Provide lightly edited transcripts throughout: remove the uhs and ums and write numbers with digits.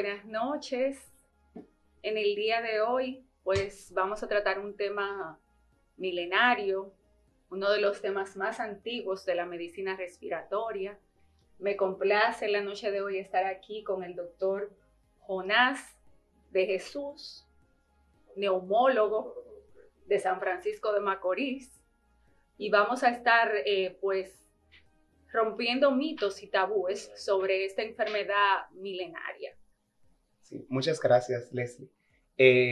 buenas noches. En el día de hoy, pues vamos a tratar un tema milenario, uno de los temas más antiguos de la medicina respiratoria. Me complace la noche de hoy estar aquí con el doctor Jonás de Jesús, neumólogo de San Francisco de Macorís, y vamos a estar pues rompiendo mitos y tabúes sobre esta enfermedad milenaria. Sí, muchas gracias, Leslie.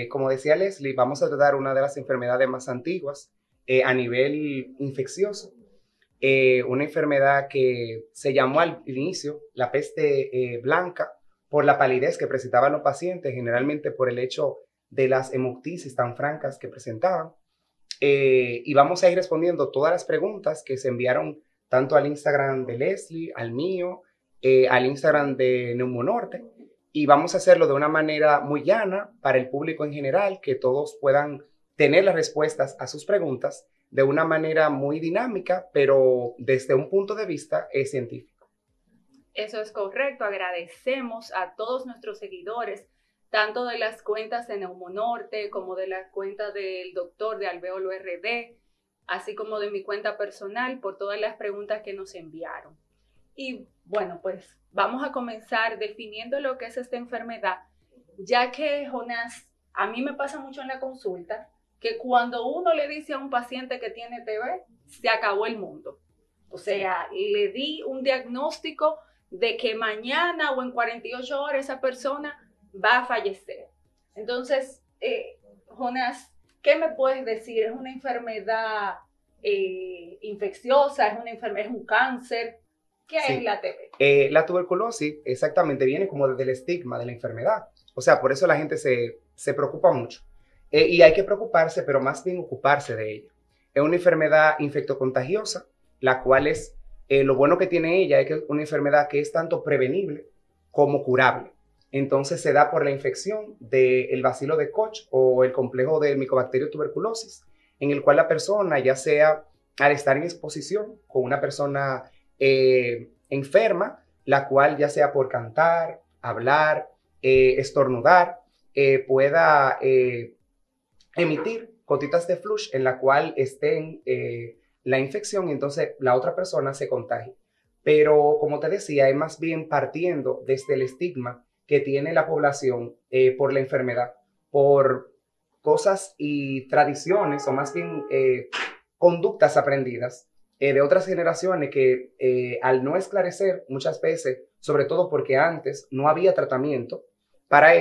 Como decía Leslie, vamos a tratar una de las enfermedades más antiguas a nivel infeccioso. Una enfermedad que se llamó al inicio la peste blanca por la palidez que presentaban los pacientes, generalmente por el hecho de las hemoptisis tan francas que presentaban. Y vamos a ir respondiendo todas las preguntas que se enviaron tanto al Instagram de Leslie, al mío, al Instagram de Neumonorte. Y vamos a hacerlo de una manera muy llana para el público en general, que todos puedan tener las respuestas a sus preguntas de una manera muy dinámica, pero desde un punto de vista científico. Eso es correcto. Agradecemos a todos nuestros seguidores, tanto de las cuentas de Neumonorte como de la cuenta del doctor de Alvéolo RD, así como de mi cuenta personal, por todas las preguntas que nos enviaron. Y bueno, pues vamos a comenzar definiendo lo que es esta enfermedad, ya que, Jonás, a mí me pasa mucho en la consulta que cuando uno le dice a un paciente que tiene TB, se acabó el mundo. O sea, le di un diagnóstico de que mañana o en 48 horas esa persona va a fallecer. Entonces, Jonás, ¿qué me puedes decir? ¿Es una enfermedad infecciosa? ¿Es una enfermedad? ¿Es un cáncer? ¿Qué Sí. es la TB? La tuberculosis exactamente viene como desde el estigma de la enfermedad. O sea, por eso la gente se preocupa mucho. Y hay que preocuparse, pero más bien ocuparse de ella. Es una enfermedad infectocontagiosa, la cual es, lo bueno que tiene ella es que es una enfermedad que es tanto prevenible como curable. Entonces se da por la infección del bacilo de Koch o el complejo del Mycobacterium tuberculosis, en el cual la persona, ya sea al estar en exposición con una persona enferma, la cual ya sea por cantar, hablar, estornudar, pueda emitir gotitas de flush en la cual estén la infección y entonces la otra persona se contagia. Pero como te decía, es más bien partiendo desde el estigma que tiene la población por la enfermedad, por cosas y tradiciones o más bien conductas aprendidas de otras generaciones que al no esclarecer muchas veces, sobre todo porque antes no había tratamiento para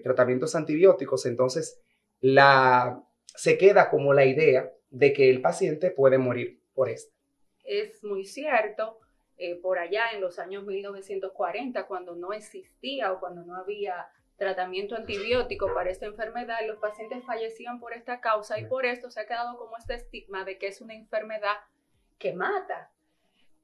tratamientos antibióticos, entonces se queda como la idea de que el paciente puede morir por esto. Es muy cierto. Por allá en los años 1940, cuando no existía o cuando no había tratamiento antibiótico para esta enfermedad, los pacientes fallecían por esta causa y por esto se ha quedado como este estigma de que es una enfermedad que mata.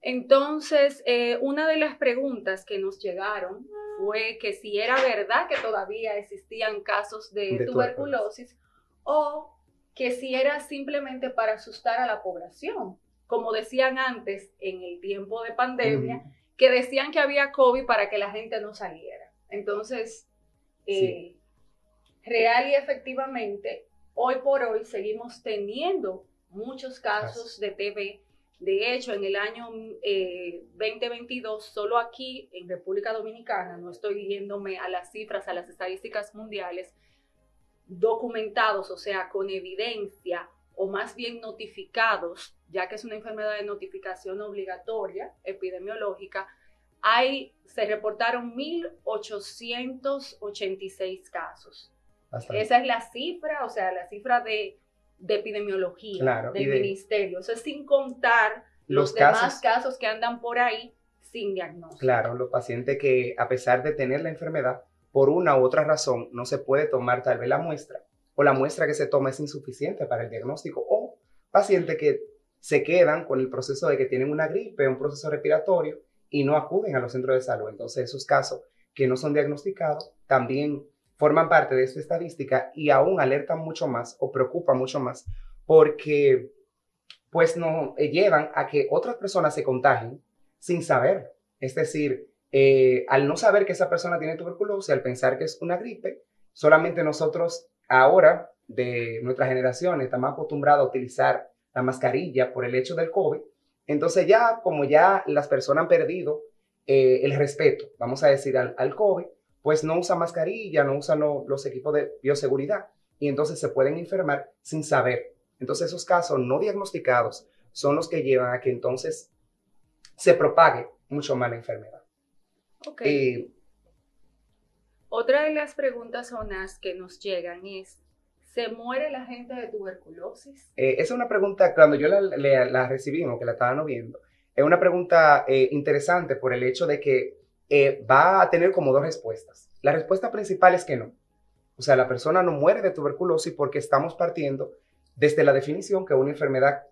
Entonces, una de las preguntas que nos llegaron fue que si era verdad que todavía existían casos de tuberculosis o que si era simplemente para asustar a la población, como decían antes en el tiempo de pandemia, que decían que había COVID para que la gente no saliera. Entonces, sí. Real y efectivamente, hoy por hoy seguimos teniendo muchos casos de TB. De hecho, en el año 2022, solo aquí en República Dominicana, no estoy yéndome a las cifras, a las estadísticas mundiales, documentados, o sea, con evidencia, o más bien notificados, ya que es una enfermedad de notificación obligatoria epidemiológica, se reportaron 1.886 casos. Bastante. Esa es la cifra, o sea, la cifra de epidemiología del ministerio. Eso es sin contar los demás casos que andan por ahí sin diagnóstico. Claro, los pacientes que a pesar de tener la enfermedad, por una u otra razón, no se puede tomar tal vez la muestra, o la muestra que se toma es insuficiente para el diagnóstico, o pacientes que se quedan con el proceso de que tienen una gripe, un proceso respiratorio, y no acuden a los centros de salud. Entonces, esos casos que no son diagnosticados también forman parte de esta estadística y aún alertan mucho más o preocupan mucho más porque pues nos llevan a que otras personas se contagien sin saber. Es decir, al no saber que esa persona tiene tuberculosis, al pensar que es una gripe, solamente nosotros ahora, de nuestra generación, estamos acostumbrados a utilizar la mascarilla por el hecho del COVID. Entonces ya, como ya las personas han perdido el respeto, vamos a decir, al COVID, pues no usan mascarilla, no usan los equipos de bioseguridad y entonces se pueden enfermar sin saber. Entonces esos casos no diagnosticados son los que llevan a que entonces se propague mucho más la enfermedad. Ok. Otra de las preguntas, Jonás, que nos llegan es, ¿se muere la gente de tuberculosis? Esa es una pregunta, cuando yo la recibimos, que la estaban viendo, es una pregunta interesante por el hecho de que va a tener como dos respuestas. La respuesta principal es que no. O sea, la persona no muere de tuberculosis porque estamos partiendo desde la definición que es una enfermedad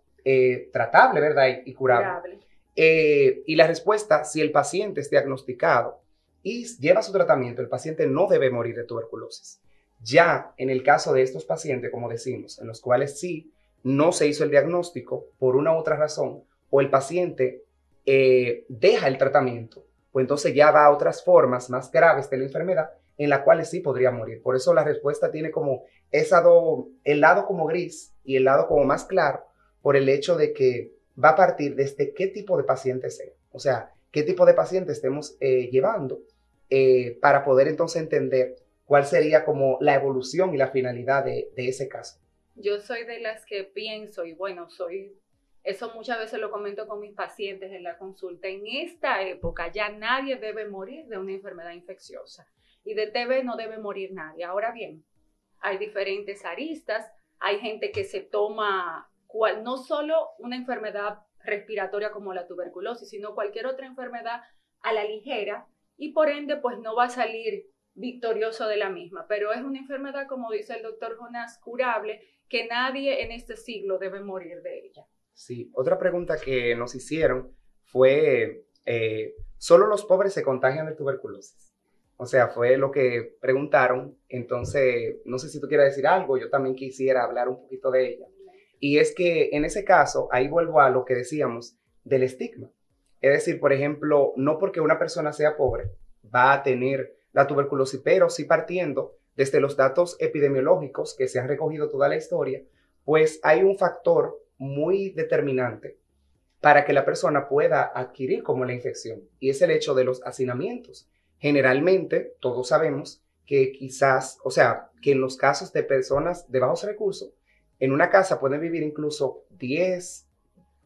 tratable, ¿verdad? Y curable. Y la respuesta, si el paciente es diagnosticado y lleva su tratamiento, el paciente no debe morir de tuberculosis. Ya en el caso de estos pacientes, como decimos, en los cuales sí no se hizo el diagnóstico por una u otra razón, o el paciente deja el tratamiento, pues entonces ya va a otras formas más graves de la enfermedad en las cuales sí podría morir. Por eso la respuesta tiene como el lado como gris y el lado como más claro, por el hecho de que va a partir desde qué tipo de paciente sea. O sea, qué tipo de paciente estemos llevando para poder entonces entender cuál sería como la evolución y la finalidad de ese caso. Yo soy de las que pienso, y bueno, eso muchas veces lo comento con mis pacientes en la consulta, en esta época ya nadie debe morir de una enfermedad infecciosa y de TB no debe morir nadie. Ahora bien, hay diferentes aristas, hay gente que se toma no solo una enfermedad respiratoria como la tuberculosis, sino cualquier otra enfermedad a la ligera y por ende pues no va a salir victorioso de la misma, pero es una enfermedad, como dice el doctor Jonás, curable, que nadie en este siglo debe morir de ella. Sí, otra pregunta que nos hicieron fue, ¿solo los pobres se contagian de tuberculosis? O sea, fue lo que preguntaron, entonces no sé si tú quieres decir algo, yo también quisiera hablar un poquito de ella. Y es que en ese caso, ahí vuelvo a lo que decíamos del estigma. Es decir, por ejemplo, no porque una persona sea pobre va a tener la tuberculosis, pero sí partiendo desde los datos epidemiológicos que se han recogido toda la historia, pues hay un factor muy determinante para que la persona pueda adquirir como la infección y es el hecho de los hacinamientos. Generalmente, todos sabemos que quizás, o sea, que en los casos de personas de bajos recursos, en una casa pueden vivir incluso 10,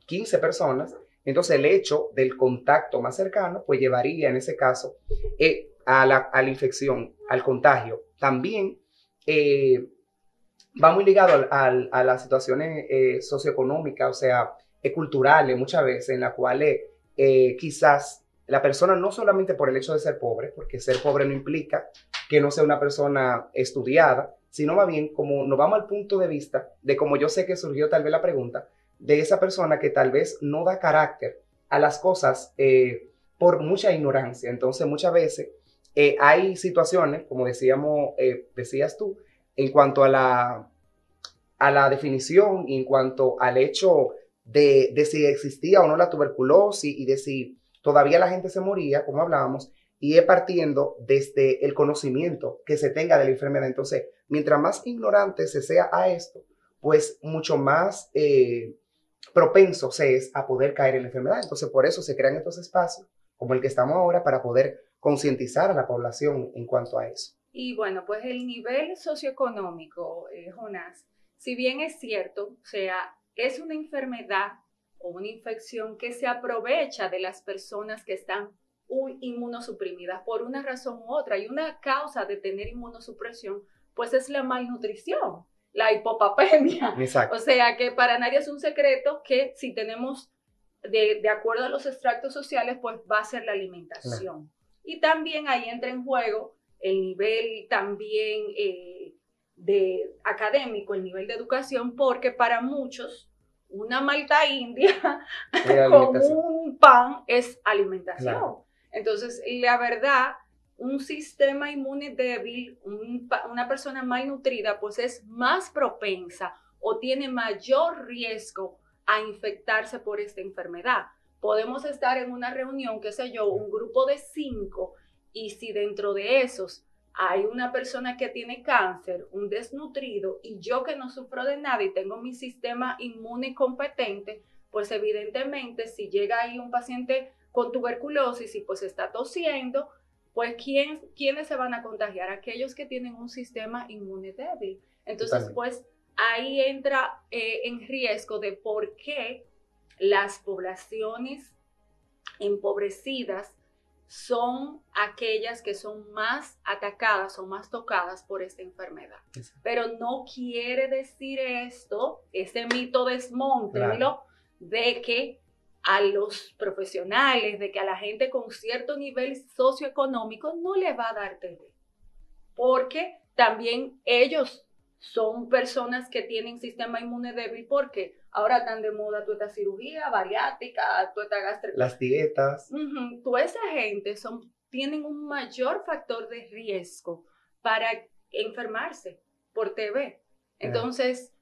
15 personas, entonces el hecho del contacto más cercano, pues llevaría en ese caso a la infección, al contagio. También va muy ligado a las situaciones socioeconómicas, o sea, culturales muchas veces, en las cuales quizás la persona no solamente por el hecho de ser pobre, porque ser pobre no implica que no sea una persona estudiada, sino más bien como nos vamos al punto de vista de como yo sé que surgió tal vez la pregunta, de esa persona que tal vez no da carácter a las cosas por mucha ignorancia. Entonces muchas veces hay situaciones, como decías tú, en cuanto a la definición y en cuanto al hecho de si existía o no la tuberculosis y de si todavía la gente se moría, como hablábamos, y es partiendo desde el conocimiento que se tenga de la enfermedad. Entonces, mientras más ignorante se sea a esto, pues mucho más propenso se es a poder caer en la enfermedad. Entonces, por eso se crean estos espacios como el que estamos ahora para poder concientizar a la población en cuanto a eso. Y bueno, pues el nivel socioeconómico, Jonás, si bien es cierto, o sea, es una enfermedad o una infección que se aprovecha de las personas que están inmunosuprimidas por una razón u otra. Y una causa de tener inmunosupresión, pues es la malnutrición, la hipopapemia. Exacto. O sea, que para nadie es un secreto que si tenemos, de acuerdo a los extractos sociales, pues va a ser la alimentación. Claro. Y también ahí entra en juego el nivel también de académico, el nivel de educación, porque para muchos una malta india con un pan es alimentación. Claro. Entonces, la verdad, un sistema inmune débil, una persona malnutrida, pues es más propensa o tiene mayor riesgo a infectarse por esta enfermedad. podemos estar en una reunión, qué sé yo, un grupo de 5, y si dentro de esos hay una persona que tiene cáncer, un desnutrido, y yo que no sufro de nada y tengo mi sistema inmune competente, pues evidentemente si llega ahí un paciente con tuberculosis y pues está tosiendo, pues ¿quiénes se van a contagiar? Aquellos que tienen un sistema inmune débil. Entonces, pues ahí entra en riesgo de por qué las poblaciones empobrecidas son aquellas que son más atacadas o más tocadas por esta enfermedad. Pero no quiere decir esto, ese mito desmóntenlo, de que a los profesionales, de que a la gente con cierto nivel socioeconómico no le va a dar TB. Porque también ellos son personas que tienen sistema inmune débil, porque ahora están de moda toda esta cirugía bariátrica, toda esta gastritis. Las dietas. Toda esa gente tienen un mayor factor de riesgo para enfermarse por TB. Entonces,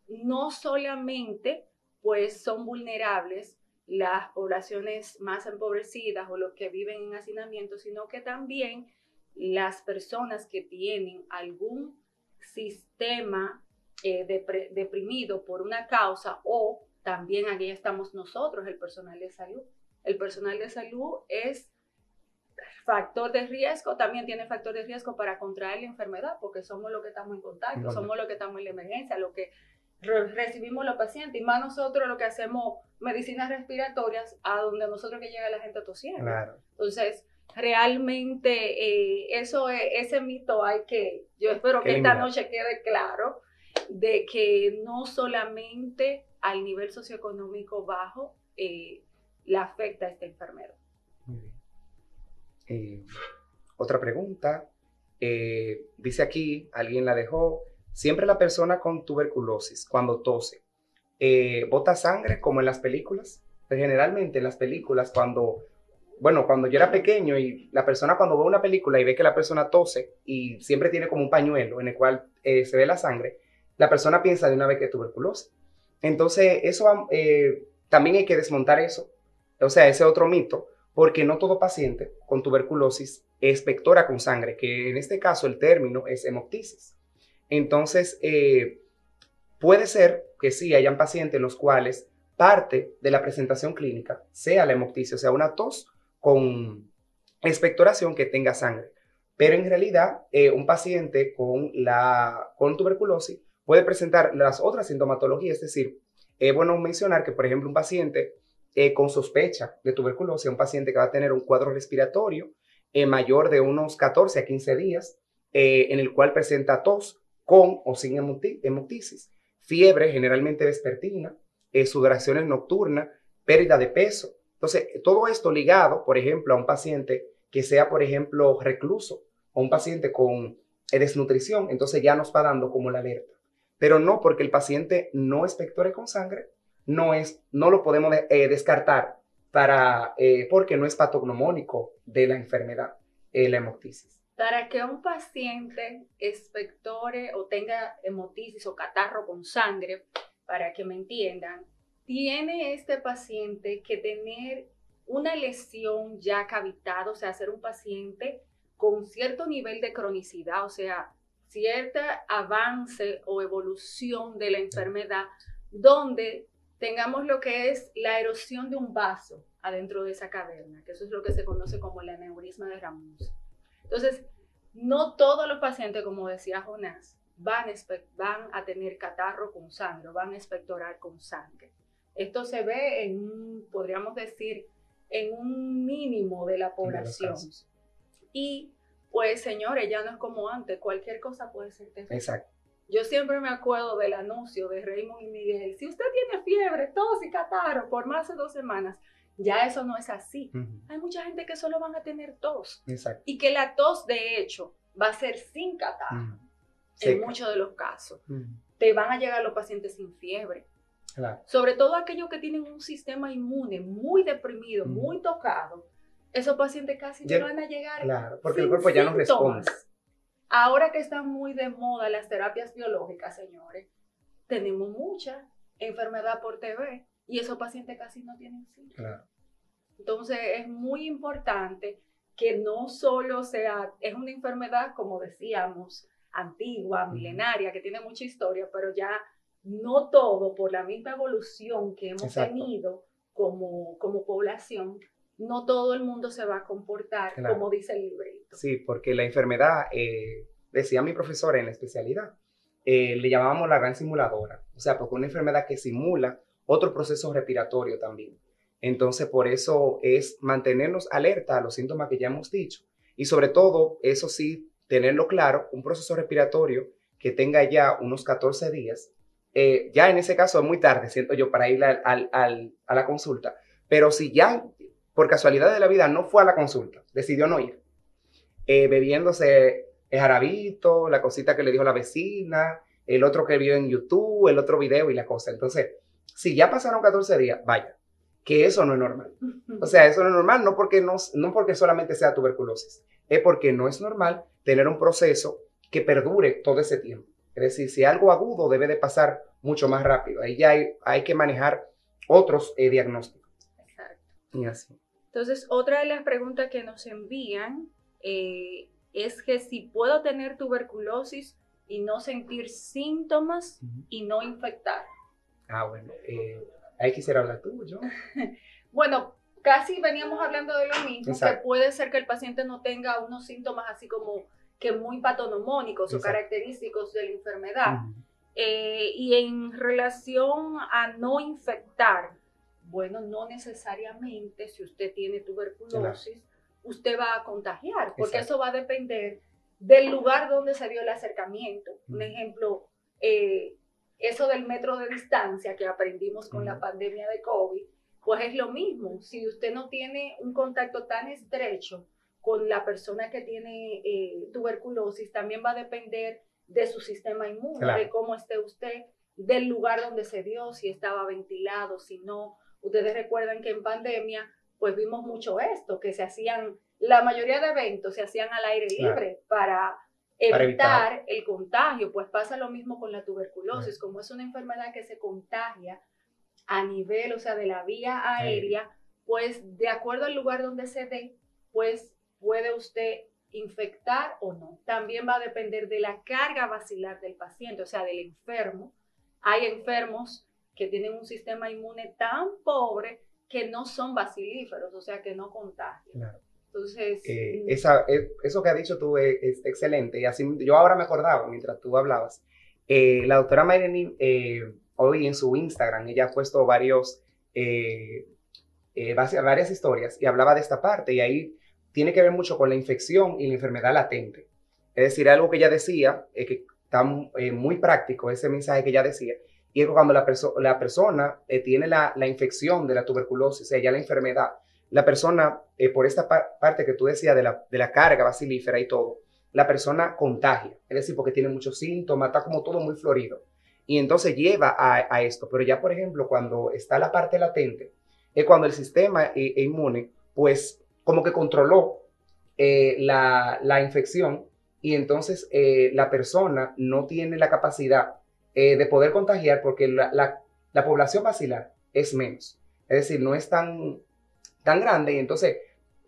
no solamente pues son vulnerables las poblaciones más empobrecidas o los que viven en hacinamiento, sino que también las personas que tienen algún sistema deprimido por una causa, o también aquí estamos nosotros, el personal de salud. El personal de salud es factor de riesgo, también tiene factor de riesgo para contraer la enfermedad, porque somos los que estamos en contacto, somos los que estamos en la emergencia, los que recibimos los pacientes, y más nosotros lo que hacemos medicinas respiratorias, a donde nosotros que llega la gente tosiendo. Claro. Entonces, realmente ese mito yo espero que esta noche quede claro, de que no solamente al nivel socioeconómico bajo le afecta esta enfermedad. Muy bien. Otra pregunta, dice aquí, alguien la dejó: siempre la persona con tuberculosis cuando tose, ¿bota sangre como en las películas? Pues generalmente en las películas cuando yo era pequeño, y la persona cuando ve una película y ve que la persona tose y siempre tiene como un pañuelo en el cual se ve la sangre, la persona piensa de una vez que es tuberculosis. Entonces, eso también hay que desmontar eso, o sea, ese otro mito, porque no todo paciente con tuberculosis expectora con sangre, que en este caso el término es hemoptisis. Entonces, puede ser que sí hayan pacientes en los cuales parte de la presentación clínica sea la hemoptisis, o sea, una tos con expectoración que tenga sangre. Pero en realidad, un paciente con tuberculosis puede presentar las otras sintomatologías. Es decir, es bueno mencionar que, por ejemplo, un paciente con sospecha de tuberculosis, un paciente que va a tener un cuadro respiratorio mayor de unos 14 a 15 días, en el cual presenta tos con o sin hemoptisis, fiebre generalmente vespertina, sudoraciones nocturnas, pérdida de peso. Entonces, todo esto ligado, por ejemplo, a un paciente que sea, por ejemplo, recluso, o un paciente con desnutrición, entonces ya nos va dando como la alerta. Pero no porque el paciente no expectore con sangre, no lo podemos descartar porque no es patognomónico de la enfermedad, la hemoptisis. Para que un paciente expectore o tenga hemoptisis o catarro con sangre, para que me entiendan, tiene este paciente que tener una lesión ya cavitada, o sea, ser un paciente con cierto nivel de cronicidad, o sea, cierto avance o evolución de la enfermedad, donde tengamos lo que es la erosión de un vaso adentro de esa caverna, que eso es lo que se conoce como el aneurisma de Ramus. Entonces, no todos los pacientes, como decía Jonás, van a tener catarro con sangre, van a expectorar con sangre. Esto se ve podríamos decir, en un mínimo de la población. Y pues, señores, ya no es como antes, cualquier cosa puede ser TB. Exacto. Yo siempre me acuerdo del anuncio de Raymond y Miguel: si usted tiene fiebre, tos y catarro por más de 2 semanas, ya eso no es así. Hay mucha gente que solo van a tener tos. Exacto. Y que la tos, de hecho, va a ser sin catarro. En muchos de los casos. Te van a llegar los pacientes sin fiebre. Claro. Sobre todo aquellos que tienen un sistema inmune muy deprimido, muy tocado. Esos pacientes casi no van a llegar. Claro, porque el cuerpo ya no responde. Ahora que están muy de moda las terapias biológicas, señores, tenemos mucha enfermedad por TB. y esos pacientes casi no tienen síntomas. Claro. Entonces es muy importante que no solo sea, es una enfermedad, como decíamos, antigua, milenaria, que tiene mucha historia, pero ya no todo, por la misma evolución que hemos tenido como población, no todo el mundo se va a comportar como dice el librito. Sí, porque la enfermedad, decía mi profesora en la especialidad, le llamábamos la gran simuladora. O sea, porque una enfermedad que simula otro proceso respiratorio también. Entonces, por eso es mantenernos alerta a los síntomas que ya hemos dicho. Y sobre todo, eso sí, tenerlo claro, un proceso respiratorio que tenga ya unos 14 días. Ya en ese caso es muy tarde, siento yo, para ir a la consulta. Pero si ya, por casualidad de la vida, no fue a la consulta, decidió no ir, bebiéndose el jarabito, la cosita que le dijo la vecina, el otro que vio en YouTube, el otro video y la cosa. Entonces, si ya pasaron 14 días, vaya, que eso no es normal. O sea, eso no es normal, no porque solamente sea tuberculosis, es porque no es normal tener un proceso que perdure todo ese tiempo. Es decir, si algo agudo debe de pasar mucho más rápido. Ahí ya hay que manejar otros diagnósticos. Exacto. Y así. Entonces, otra de las preguntas que nos envían es que si puedo tener tuberculosis y no sentir síntomas y no infectar. Ah, bueno, ahí quisiera hablar tú, yo. Bueno, casi veníamos hablando de lo mismo. Exacto. Que puede ser que el paciente no tenga unos síntomas así como que muy patonomónicos o característicos de la enfermedad. Y en relación a no infectar, bueno, no necesariamente si usted tiene tuberculosis, usted va a contagiar, porque eso va a depender del lugar donde se dio el acercamiento. Un ejemplo, eso del metro de distancia que aprendimos con la pandemia de COVID, pues es lo mismo. Si usted no tiene un contacto tan estrecho con la persona que tiene tuberculosis, también va a depender de su sistema inmune, de cómo esté usted, del lugar donde se dio, si estaba ventilado, si no. Ustedes recuerdan que en pandemia, pues vimos mucho esto, que se hacían, la mayoría de eventos se hacían al aire libre para evitar el contagio. Pues pasa lo mismo con la tuberculosis, como es una enfermedad que se contagia a nivel, o sea, de la vía aérea, pues de acuerdo al lugar donde se dé, pues puede usted infectar o no. También va a depender de la carga bacilar del paciente, o sea, del enfermo. Hay enfermos que tienen un sistema inmune tan pobre que no son bacilíferos, o sea, que no contagian. Claro. Entonces, eso que has dicho tú es excelente. Y así, yo ahora me acordaba, mientras tú hablabas, la doctora Mayreni, hoy en su Instagram, ella ha puesto varias historias y hablaba de esta parte, y ahí tiene que ver mucho con la infección y la enfermedad latente. Es decir, algo que ella decía, que está muy práctico, ese mensaje que ella decía, y es que cuando la persona tiene la infección de la tuberculosis, o sea, ya la enfermedad, la persona, por esta parte que tú decías de la carga bacilífera y todo, la persona contagia, es decir, porque tiene muchos síntomas, está como todo muy florido, y entonces lleva a esto. Pero ya, por ejemplo, cuando está la parte latente, es cuando el sistema inmune, pues, como que controló la infección, y entonces la persona no tiene la capacidad de poder contagiar, porque la población bacilar es menos, es decir, no es tan grande, y entonces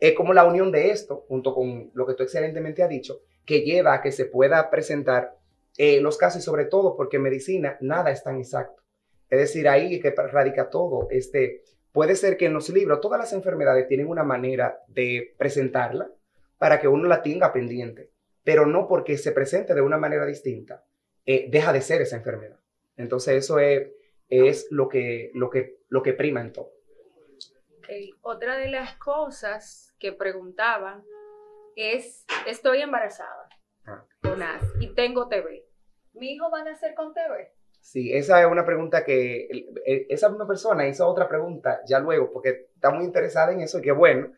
es como la unión de esto, junto con lo que tú excelentemente has dicho, que lleva a que se pueda presentar los casos, y sobre todo porque en medicina nada es tan exacto. Es decir, ahí es que radica todo. Puede ser que en los libros todas las enfermedades tienen una manera de presentarla para que uno la tenga pendiente, pero no porque se presente de una manera distinta, deja de ser esa enfermedad. Entonces eso es lo que prima en todo. Okay. Otra de las cosas que preguntaban es, estoy embarazada y tengo TB. ¿Mi hijo va a nacer con TB? Sí, esa es una pregunta que esa misma persona hizo otra pregunta ya luego, porque está muy interesada en eso, y que bueno,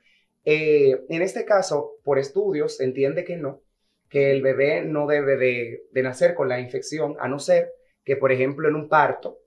en este caso, por estudios, se entiende que no, que el bebé no debe de nacer con la infección, a no ser que, por ejemplo, en un parto,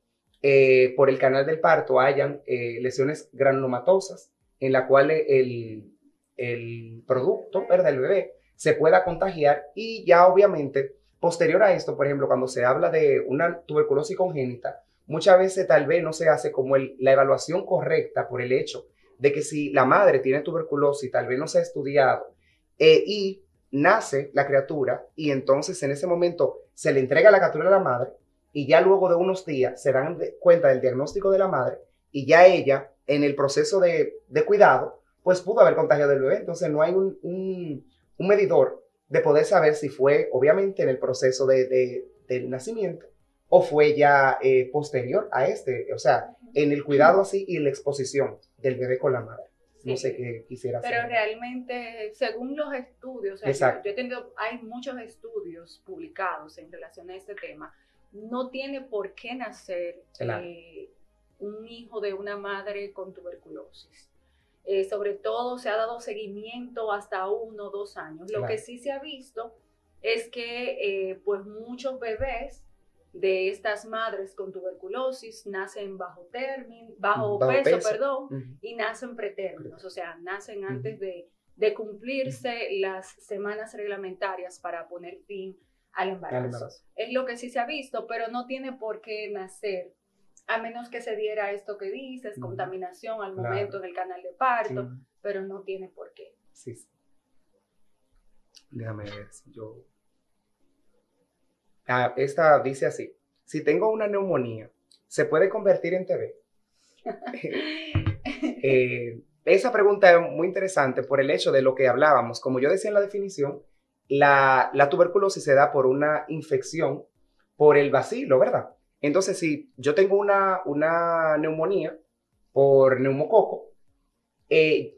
por el canal del parto hayan lesiones granulomatosas, en la cual el producto, ¿verdad?, del bebé se pueda contagiar, y ya obviamente posterior a esto, por ejemplo, cuando se habla de una tuberculosis congénita, muchas veces tal vez no se hace como la evaluación correcta por el hecho de que si la madre tiene tuberculosis, tal vez no se ha estudiado, y nace la criatura y entonces en ese momento se le entrega la criatura a la madre y ya luego de unos días se dan cuenta del diagnóstico de la madre y ya ella en el proceso de cuidado pues pudo haber contagiado el bebé. Entonces no hay un medidor de poder saber si fue obviamente en el proceso del nacimiento o fue ya posterior a o sea, en el cuidado así y la exposición del bebé con la madre. No sé qué quisiera hacer. Pero realmente, según los estudios, o sea, yo he tenido, hay muchos estudios publicados en relación a este tema, no tiene por qué nacer un hijo de una madre con tuberculosis. Sobre todo se ha dado seguimiento hasta 1 o 2 años. Lo que sí se ha visto es que pues muchos bebés de estas madres con tuberculosis nacen bajo peso, y nacen pretérminos, o sea, nacen antes de cumplirse las semanas reglamentarias para poner fin al embarazo. Es lo que sí se ha visto, pero no tiene por qué nacer, a menos que se diera esto que dices, contaminación al momento en el canal de parto, pero no tiene por qué. Sí. Déjame ver si yo... esta dice así: si tengo una neumonía, ¿se puede convertir en TB? Esa pregunta es muy interesante por el hecho de lo que hablábamos. Como yo decía en la definición, la tuberculosis se da por una infección por el bacilo, ¿verdad? Entonces, si yo tengo una neumonía por neumococo,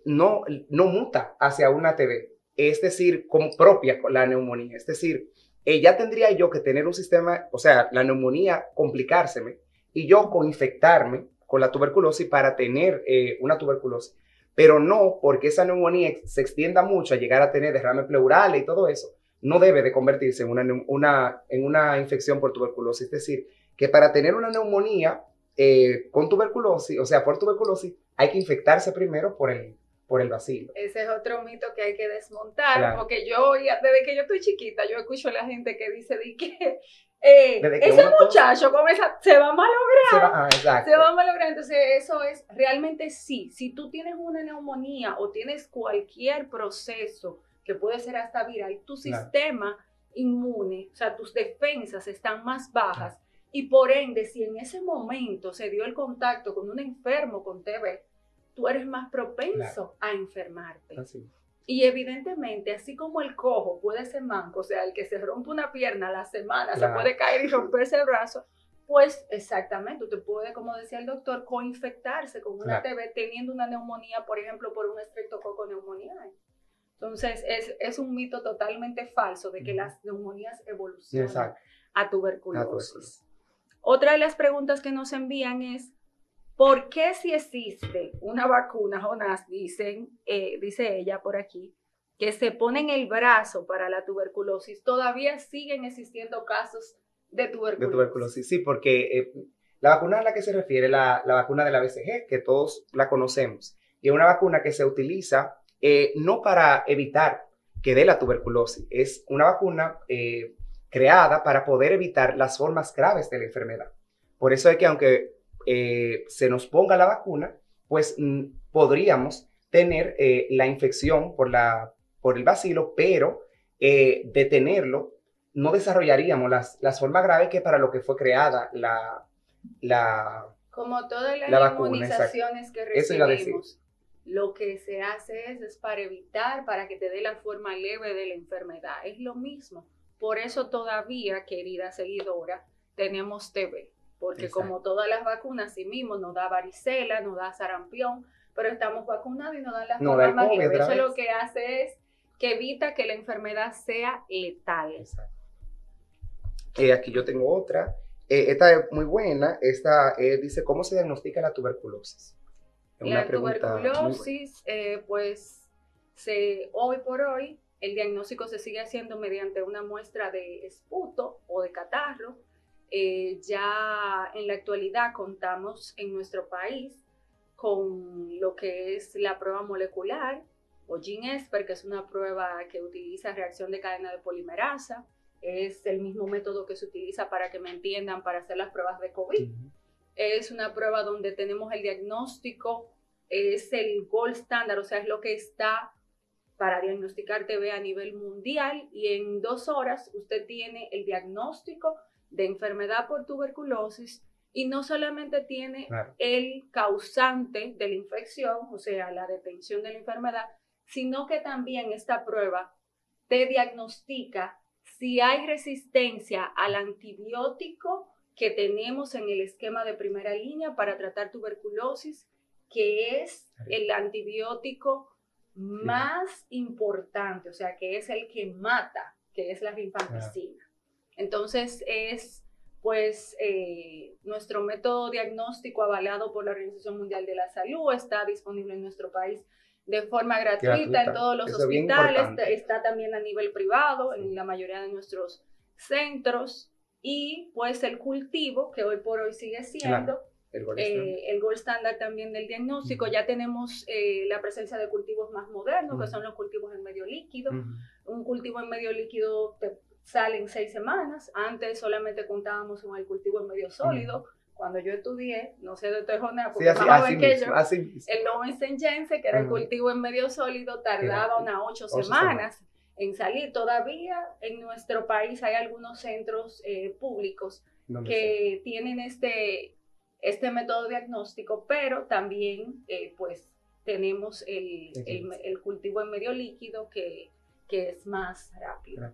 no muta hacia una TB, es decir, como propia con la neumonía. Es decir, ya tendría yo que tener un sistema, o sea, la neumonía complicárseme y yo coinfectarme con la tuberculosis para tener una tuberculosis. Pero no porque esa neumonía se extienda mucho a llegar a tener derrames pleurales y todo eso, no debe de convertirse en una infección por tuberculosis. Es decir, que para tener una neumonía con tuberculosis, o sea, por tuberculosis, hay que infectarse primero por el bacilo. Ese es otro mito que hay que desmontar, porque yo, desde que yo estoy chiquita, yo escucho a la gente que dice de que ese muchacho con esa se va a malograr. Se va a malograr. Entonces, eso es realmente sí. Si tú tienes una neumonía o tienes cualquier proceso que puede ser hasta viral, tu sistema inmune, o sea, tus defensas están más bajas. Y por ende, si en ese momento se dio el contacto con un enfermo con TB, tú eres más propenso a enfermarte. Así. Y evidentemente, así como el cojo puede ser manco, o sea, el que se rompe una pierna a la semana se puede caer y romperse el brazo, pues exactamente, usted puede, como decía el doctor, coinfectarse con una TB teniendo una neumonía, por ejemplo, por un estreptococo neumoniae. Entonces, es un mito totalmente falso de que las neumonías evolucionan a tuberculosis. Otra de las preguntas que nos envían es: ¿por qué si existe una vacuna, Jonás, dice ella por aquí, que se pone en el brazo para la tuberculosis, todavía siguen existiendo casos de tuberculosis? De tuberculosis, sí, porque la vacuna a la que se refiere, la vacuna de la BCG, que todos la conocemos, y es una vacuna que se utiliza no para evitar que dé la tuberculosis, es una vacuna creada para poder evitar las formas graves de la enfermedad. Por eso es que aunque se nos ponga la vacuna, pues podríamos tener la infección por el bacilo, pero detenerlo, no desarrollaríamos las formas graves que para lo que fue creada como todas las inmunizaciones que recibimos, lo que se hace es para evitar, para que te dé la forma leve de la enfermedad. Es lo mismo. Por eso todavía, querida seguidora, tenemos TB. Porque como todas las vacunas, sí mismo nos da varicela, nos da sarampión, pero estamos vacunados y nos dan las formas más leves. Eso lo que hace es que evita que la enfermedad sea letal. Exacto. Aquí yo tengo otra. Esta es muy buena. Esta dice: ¿cómo se diagnostica la tuberculosis? La tuberculosis, pues hoy por hoy, el diagnóstico se sigue haciendo mediante una muestra de esputo o de catarro. Ya en la actualidad contamos en nuestro país con lo que es la prueba molecular o GeneSpert, que es una prueba que utiliza reacción de cadena de polimerasa. Es el mismo método que se utiliza, para que me entiendan, para hacer las pruebas de COVID. es una prueba donde tenemos el diagnóstico, es el gold standard, o sea, es lo que está para diagnosticar TB a nivel mundial, y en 2 horas usted tiene el diagnóstico de enfermedad por tuberculosis, y no solamente tiene el causante de la infección, o sea, la detención de la enfermedad, sino que también esta prueba te diagnostica si hay resistencia al antibiótico que tenemos en el esquema de primera línea para tratar tuberculosis, que es el antibiótico más importante, o sea, que es el que mata, que es la rifampicina. Entonces es pues nuestro método diagnóstico avalado por la Organización Mundial de la Salud, está disponible en nuestro país de forma gratuita en todos los hospitales, está también a nivel privado en la mayoría de nuestros centros, y pues el cultivo, que hoy por hoy sigue siendo el gold standard también del diagnóstico. Ya tenemos la presencia de cultivos más modernos, que son los cultivos en medio líquido. Un cultivo en medio líquido te sale en 6 semanas. Antes solamente contábamos con el cultivo en medio sólido. Cuando yo estudié, no sé de Tejona, porque más joven que yo, el Lowenstein-Jensen, que era el cultivo en medio sólido, tardaba unas 8 semanas en salir. Todavía en nuestro país hay algunos centros públicos que tienen este método diagnóstico, pero también pues tenemos el cultivo en medio líquido que es más rápido.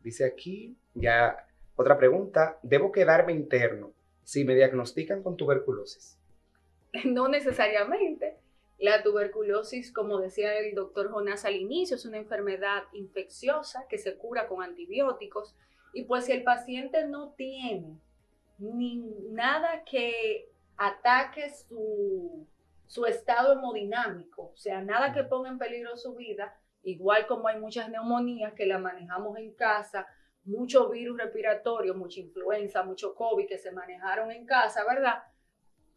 Dice aquí, ya otra pregunta, ¿debo quedarme interno si me diagnostican con tuberculosis? No necesariamente. La tuberculosis, como decía el doctor Jonás al inicio, es una enfermedad infecciosa que se cura con antibióticos, y pues si el paciente no tiene nada que ataque su estado hemodinámico, o sea, nada que ponga en peligro su vida, igual como hay muchas neumonías que la manejamos en casa, mucho virus respiratorio, mucha influenza, mucho COVID que se manejaron en casa, ¿verdad?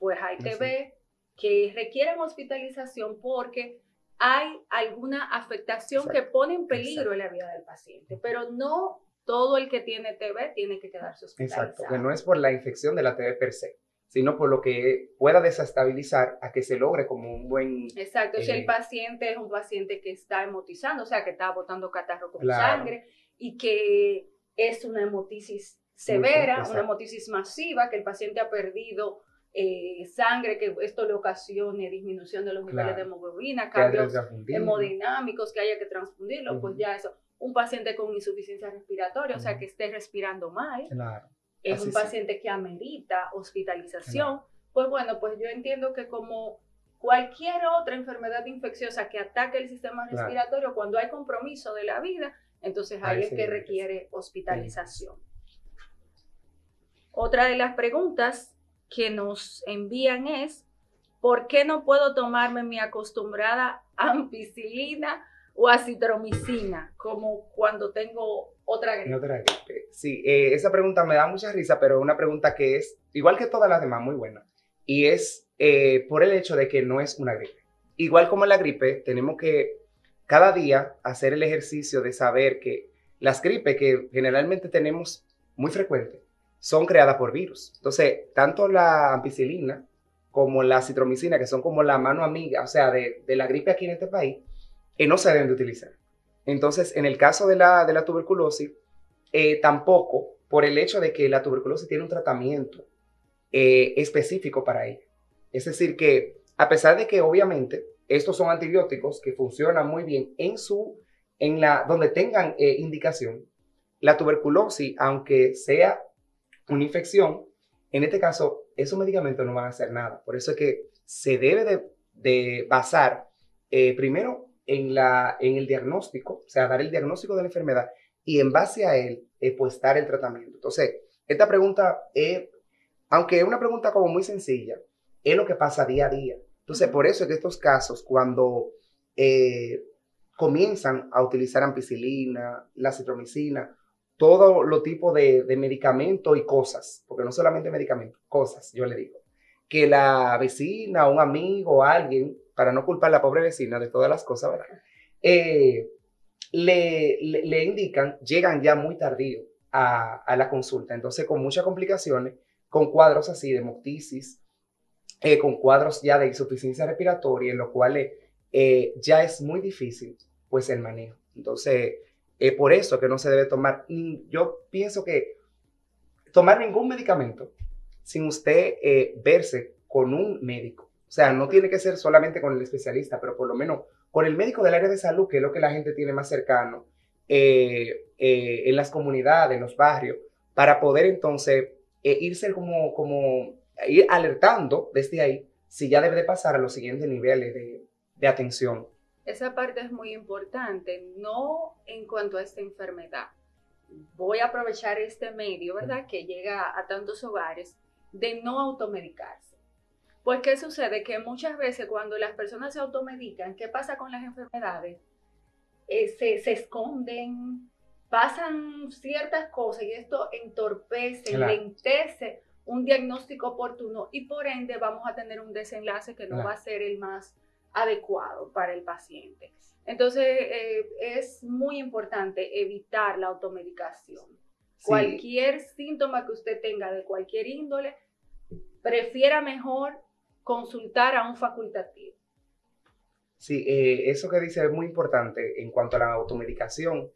Pues hay TB que requieren hospitalización porque hay alguna afectación que pone en peligro la vida del paciente, pero no todo el que tiene TB tiene que quedarse hospitalizado. Exacto, que no es por la infección de la TB per se, sino por lo que pueda desestabilizar a que se logre como un buen... Exacto, si el paciente es un paciente que está hemotizando, o sea, que está botando catarro con sangre, y que es una hemotisis severa, una hemotisis masiva, que el paciente ha perdido sangre, que esto le ocasione disminución de los niveles de hemoglobina, cambios hemodinámicos, que haya que transfundirlo, pues ya eso. Un paciente con insuficiencia respiratoria, o sea, que esté respirando mal, es un paciente que amerita hospitalización. Pues bueno, pues yo entiendo que como cualquier otra enfermedad infecciosa que ataque el sistema respiratorio, cuando hay compromiso de la vida, entonces ahí es que requiere hospitalización. Otra de las preguntas que nos envían es, ¿por qué no puedo tomarme mi acostumbrada ampicilina o acitromicina, como cuando tengo otra gripe? Sí, esa pregunta me da mucha risa, pero es una pregunta que es, igual que todas las demás, muy buena. Y es por el hecho de que no es una gripe. Igual como la gripe, tenemos que cada día hacer el ejercicio de saber que las gripes que generalmente tenemos muy frecuentes son creadas por virus. Entonces, tanto la ampicilina como la acitromicina, que son como la mano amiga, o sea, de la gripe aquí en este país, no se deben de utilizar. Entonces, en el caso de la tuberculosis, tampoco, por el hecho de que la tuberculosis tiene un tratamiento específico para ella. Es decir, que a pesar de que obviamente estos son antibióticos que funcionan muy bien donde tengan indicación, la tuberculosis, aunque sea una infección, en este caso, esos medicamentos no van a hacer nada. Por eso es que se debe de basar primero en el diagnóstico, o sea, dar el diagnóstico de la enfermedad y en base a él, pues dar el tratamiento. Entonces, esta pregunta, aunque es una pregunta como muy sencilla, es lo que pasa día a día. Entonces, por eso es que estos casos, cuando comienzan a utilizar ampicilina, la acitromicina, todo lo tipo de medicamentos y cosas, porque no solamente medicamentos, cosas, yo le digo, que la vecina, un amigo, alguien, para no culpar a la pobre vecina de todas las cosas, ¿verdad? Le indican, llegan ya muy tardío a la consulta, entonces con muchas complicaciones, con cuadros así de hemoptisis, con cuadros ya de insuficiencia respiratoria, en lo cual ya es muy difícil pues el manejo. Entonces, por eso que no se debe tomar, yo pienso que tomar ningún medicamento sin usted verse con un médico. O sea, no tiene que ser solamente con el especialista, pero por lo menos con el médico del área de salud, que es lo que la gente tiene más cercano, en las comunidades, en los barrios, para poder entonces irse como ir alertando desde ahí si ya debe de pasar a los siguientes niveles de atención. Esa parte es muy importante, no en cuanto a esta enfermedad. Voy a aprovechar este medio, ¿verdad?, que llega a tantos hogares, de no automedicarse. Pues, ¿qué sucede? Que muchas veces cuando las personas se automedican, ¿qué pasa con las enfermedades? Se esconden, pasan ciertas cosas y esto entorpece, Claro. lentece un diagnóstico oportuno y por ende vamos a tener un desenlace que no Claro. va a ser el más adecuado para el paciente. Entonces, es muy importante evitar la automedicación. Sí. Cualquier síntoma que usted tenga de cualquier índole, prefiera mejor consultar a un facultativo. Sí, eso que dice es muy importante en cuanto a la automedicación,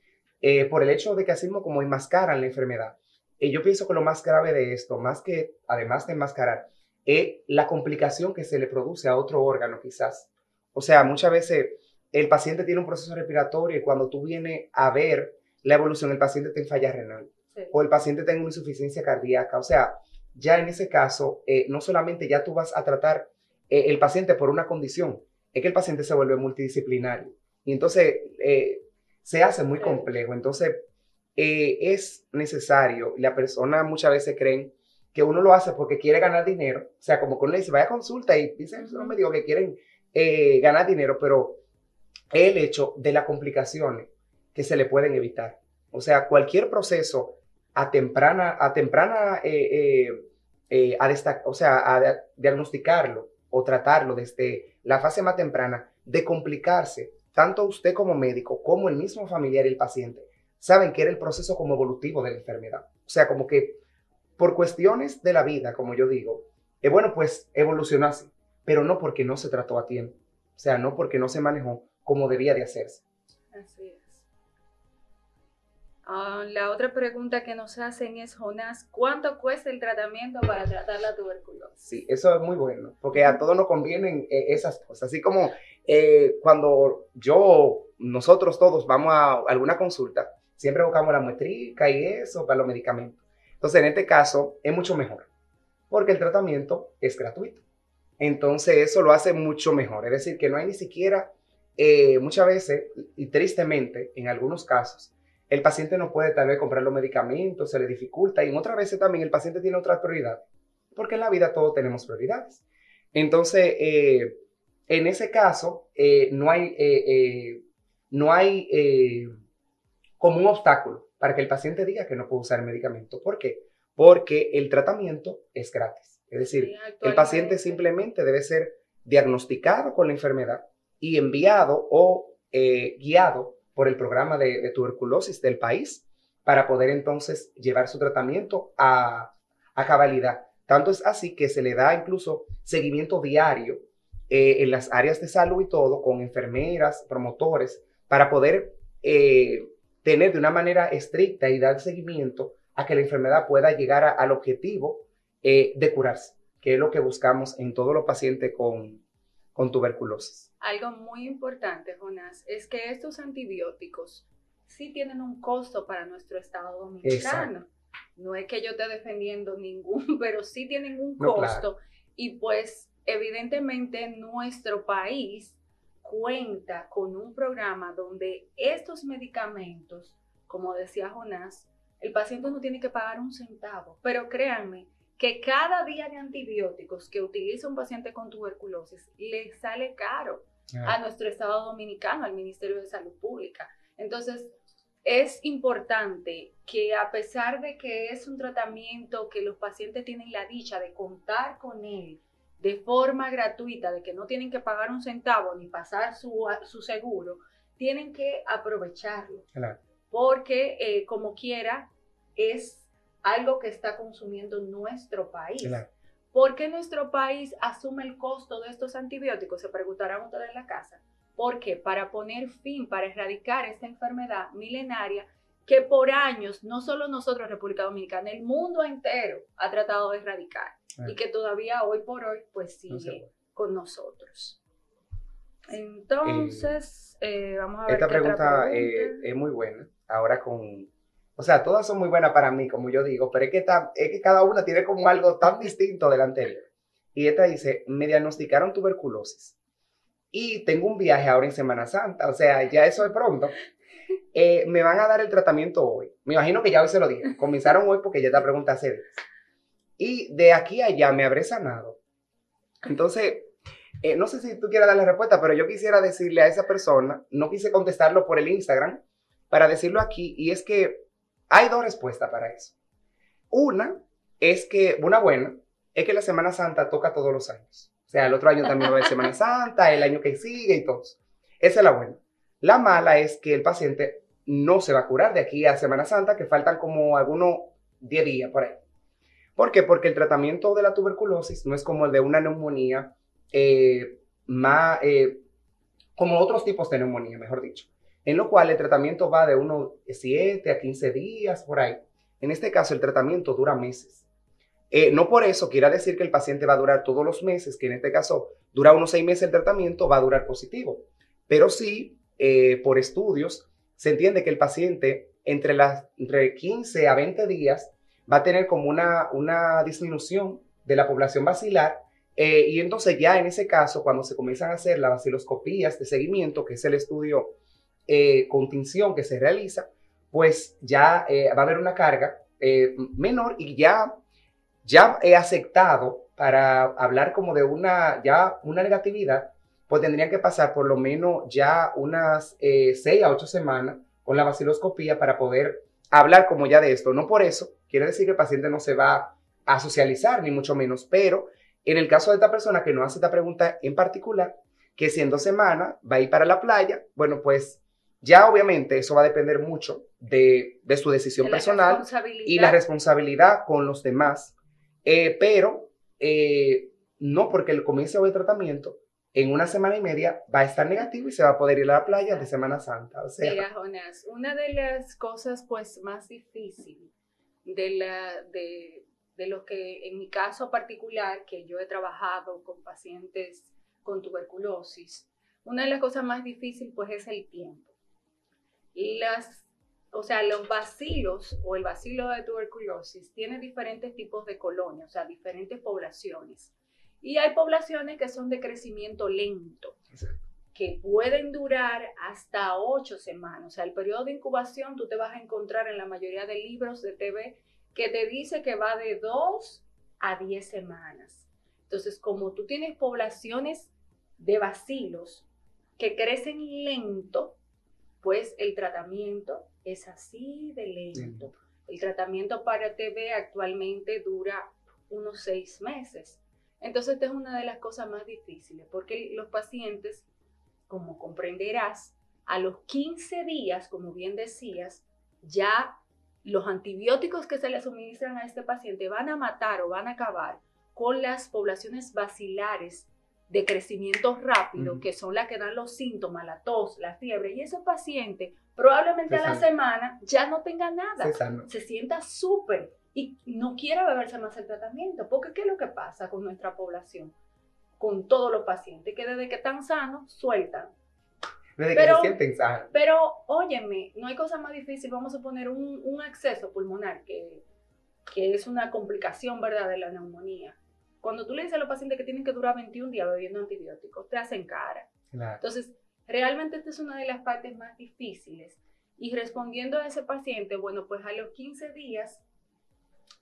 por el hecho de que así mismo como enmascaran la enfermedad. Yo pienso que lo más grave de esto, más que además de enmascarar, es la complicación que se le produce a otro órgano quizás. O sea, muchas veces el paciente tiene un proceso respiratorio y cuando tú vienes a ver la evolución, el paciente tiene falla renal, Sí. o el paciente tiene una insuficiencia cardíaca. O sea, ya en ese caso, no solamente ya tú vas a tratar el paciente por una condición, es que el paciente se vuelve multidisciplinario y entonces se hace muy complejo. Entonces es necesario, y la persona muchas veces creen que uno lo hace porque quiere ganar dinero, o sea, como que uno le dice, vaya a consulta y dicen los médicos que quieren ganar dinero, pero el hecho de las complicaciones que se le pueden evitar. O sea, cualquier proceso o sea, a diagnosticarlo o tratarlo desde la fase más temprana, de complicarse, tanto usted como médico, como el mismo familiar y el paciente, saben que era el proceso como evolutivo de la enfermedad. O sea, como que por cuestiones de la vida, como yo digo, bueno, pues evolucionó así, pero no porque no se trató a tiempo. O sea, no porque no se manejó como debía de hacerse. Así es. La otra pregunta que nos hacen es, Jonás, ¿cuánto cuesta el tratamiento para tratar la tuberculosis? Sí, eso es muy bueno, porque a todos nos convienen esas cosas. Así como cuando nosotros todos vamos a alguna consulta, siempre buscamos la muestrica y eso para los medicamentos. Entonces, en este caso, es mucho mejor, porque el tratamiento es gratuito. Entonces, eso lo hace mucho mejor. Es decir, que no hay ni siquiera, muchas veces, y tristemente, en algunos casos, el paciente no puede tal vez comprar los medicamentos, se le dificulta, y en otras veces también el paciente tiene otras prioridades, porque en la vida todos tenemos prioridades. Entonces, en ese caso, no hay como un obstáculo para que el paciente diga que no puede usar el medicamento. ¿Por qué? Porque el tratamiento es gratis. Es decir, el paciente simplemente debe ser diagnosticado con la enfermedad y enviado o guiado por el programa de tuberculosis del país para poder entonces llevar su tratamiento a cabalidad. Tanto es así que se le da incluso seguimiento diario en las áreas de salud y todo, con enfermeras, promotores, para poder tener de una manera estricta y dar seguimiento a que la enfermedad pueda llegar al objetivo de curarse, que es lo que buscamos en todos los pacientes con tuberculosis. Algo muy importante, Jonás, es que estos antibióticos sí tienen un costo para nuestro Estado dominicano. Exacto. No es que yo esté defendiendo ningún, pero sí tienen un No, costo. claro. Y pues evidentemente nuestro país cuenta con un programa donde estos medicamentos, como decía Jonás, el paciente no tiene que pagar un centavo. Pero créanme que cada día de antibióticos que utiliza un paciente con tuberculosis le sale caro a nuestro Estado dominicano, al Ministerio de Salud Pública. Entonces, es importante que a pesar de que es un tratamiento que los pacientes tienen la dicha de contar con él de forma gratuita, de que no tienen que pagar un centavo ni pasar su seguro, tienen que aprovecharlo. Claro. Porque como quiera es algo que está consumiendo nuestro país. Claro. ¿Por qué nuestro país asume el costo de estos antibióticos? Se preguntarán ustedes en la casa. ¿Por qué? Para poner fin, para erradicar esta enfermedad milenaria que por años, no solo nosotros, República Dominicana, el mundo entero ha tratado de erradicar y que todavía hoy por hoy pues sigue con nosotros. Entonces, vamos a ver. Esta pregunta es muy buena. Ahora o sea, todas son muy buenas para mí, como yo digo, pero es que cada una tiene como algo tan distinto de la anterior. Y esta dice, me diagnosticaron tuberculosis y tengo un viaje ahora en Semana Santa, o sea, ya eso de pronto. Me van a dar el tratamiento hoy. Me imagino que ya hoy se lo dije. Comenzaron hoy porque ya esta pregunta hace días. Y de aquí a allá me habré sanado. Entonces, no sé si tú quieras dar la respuesta, pero yo quisiera decirle a esa persona, no quise contestarlo por el Instagram, para decirlo aquí, y es que hay dos respuestas para eso. Una es que, una buena, es que la Semana Santa toca todos los años. O sea, el otro año también va a haber Semana Santa, el año que sigue y todo. Esa es la buena. La mala es que el paciente no se va a curar de aquí a Semana Santa, que faltan como algunos 10 días por ahí. ¿Por qué? Porque el tratamiento de la tuberculosis no es como el de una neumonía, como otros tipos de neumonía, mejor dicho, en lo cual el tratamiento va de unos 7 a 15 días por ahí. En este caso, el tratamiento dura meses. No por eso quiera decir que el paciente va a durar todos los meses, que en este caso dura unos 6 meses el tratamiento, va a durar positivo. Pero sí, por estudios, se entiende que el paciente entre 15 a 20 días va a tener como una disminución de la población bacilar, y entonces ya en ese caso, cuando se comienzan a hacer las baciloscopías de seguimiento, que es el estudio con tinción que se realiza, pues ya va a haber una carga menor y ya he aceptado para hablar como de una negatividad, pues tendrían que pasar por lo menos ya unas 6 a 8 semanas con la baciloscopía para poder hablar como ya de esto. No por eso quiere decir que el paciente no se va a socializar, ni mucho menos, pero en el caso de esta persona que no hace esta pregunta en particular, que si en 2 semanas va a ir para la playa, bueno, pues ya obviamente eso va a depender mucho de su decisión personal y la responsabilidad con los demás, pero no porque el comience hoy el tratamiento, en 1 semana y media va a estar negativo y se va a poder ir a la playa de Semana Santa. O sea, mira, Jonás, una de las cosas pues más difíciles de lo que en mi caso particular, que yo he trabajado con pacientes con tuberculosis, una de las cosas más difíciles pues es el tiempo. Los bacilos o el bacilo de tuberculosis tiene diferentes tipos de colonias, o sea, diferentes poblaciones. Y hay poblaciones que son de crecimiento lento, que pueden durar hasta 8 semanas. O sea, el periodo de incubación tú te vas a encontrar en la mayoría de libros de TV que te dice que va de 2 a 10 semanas. Entonces, como tú tienes poblaciones de bacilos que crecen lento, pues el tratamiento es así de lento. El tratamiento para TB actualmente dura unos 6 meses. Entonces, esta es una de las cosas más difíciles, porque los pacientes, como comprenderás, a los 15 días, como bien decías, ya los antibióticos que se le suministran a este paciente van a matar o van a acabar con las poblaciones bacilares de crecimiento rápido, que son las que dan los síntomas, la tos, la fiebre, y ese paciente probablemente a la semana ya no tenga nada, se sienta súper y no quiera beberse más el tratamiento, porque ¿qué es lo que pasa con nuestra población? Con todos los pacientes, que desde que están sanos, sueltan. Desde que se sienten sanos. Pero, óyeme, no hay cosa más difícil, vamos a poner un acceso pulmonar, que es una complicación, ¿verdad?, de la neumonía. Cuando tú le dices a los pacientes que tienen que durar 21 días bebiendo antibióticos, te hacen cara. Claro. Entonces, realmente esta es una de las partes más difíciles. Y respondiendo a ese paciente, bueno, pues a los 15 días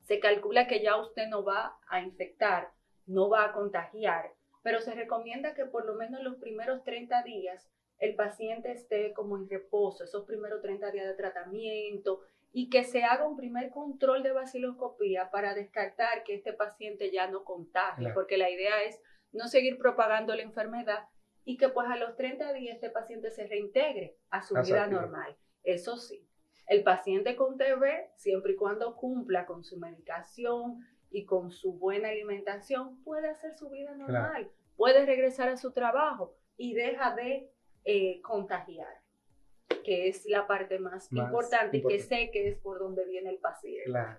se calcula que ya usted no va a infectar, no va a contagiar, pero se recomienda que por lo menos los primeros 30 días el paciente esté como en reposo, esos primeros 30 días de tratamiento, y que se haga un primer control de baciloscopía para descartar que este paciente ya no contagie, porque la idea es no seguir propagando la enfermedad y que pues a los 30 días este paciente se reintegre a su vida normal. Eso sí, El paciente con TB, siempre y cuando cumpla con su medicación y con su buena alimentación, puede hacer su vida normal, puede regresar a su trabajo y deja de contagiar, que es la parte más importante y que sé que es por donde viene el paciente. Claro.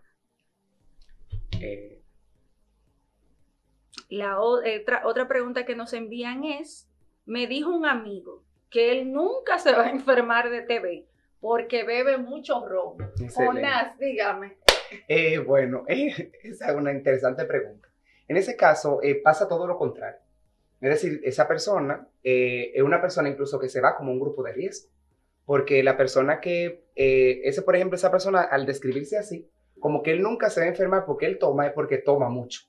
La otra pregunta que nos envían es, me dijo un amigo que él nunca se va a enfermar de TB porque bebe mucho ron. Jonás, dígame. Bueno, esa es una interesante pregunta. En ese caso, pasa todo lo contrario. Es decir, esa persona es una persona incluso que se va como un grupo de riesgo. Porque la persona por ejemplo, esa persona al describirse así, como que él nunca se va a enfermar porque él toma, es porque toma mucho.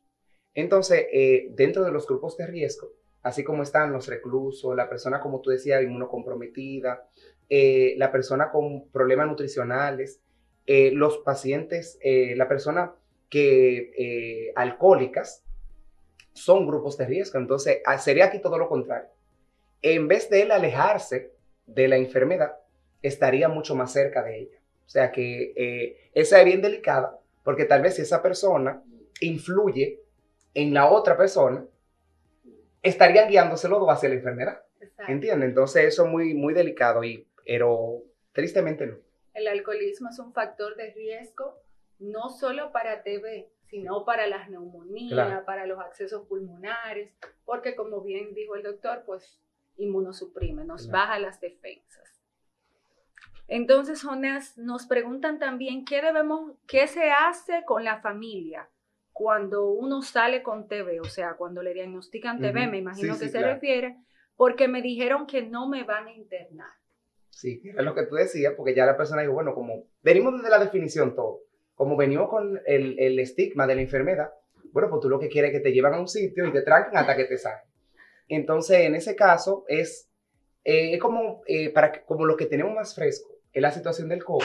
Entonces, dentro de los grupos de riesgo, así como están los reclusos, la persona, como tú decías, inmunocomprometida, la persona con problemas nutricionales, los pacientes, la persona que alcohólicas, son grupos de riesgo. Entonces, sería aquí todo lo contrario. En vez de él alejarse de la enfermedad, estaría mucho más cerca de ella. O sea que esa es bien delicada, porque tal vez si esa persona influye en la otra persona, estarían guiándose los dos hacia la enfermedad. ¿Entiendes? Entonces eso es muy, muy delicado, pero tristemente no. El alcoholismo es un factor de riesgo no solo para TB, sino para las neumonías, para los accesos pulmonares, porque como bien dijo el doctor, pues inmunosuprime, nos baja las defensas. Entonces, Jonás, nos preguntan también qué se hace con la familia cuando uno sale con TB, o sea, cuando le diagnostican TB, me imagino que se refiere, porque me dijeron que no me van a internar. Sí, es lo que tú decías, porque ya la persona dijo, bueno, como venimos desde la definición todo, como venimos con el estigma de la enfermedad, bueno, pues tú lo que quieres es que te llevan a un sitio y te tranquen hasta que te saquen. Entonces, en ese caso, es como lo que tenemos más fresco es la situación del COVID,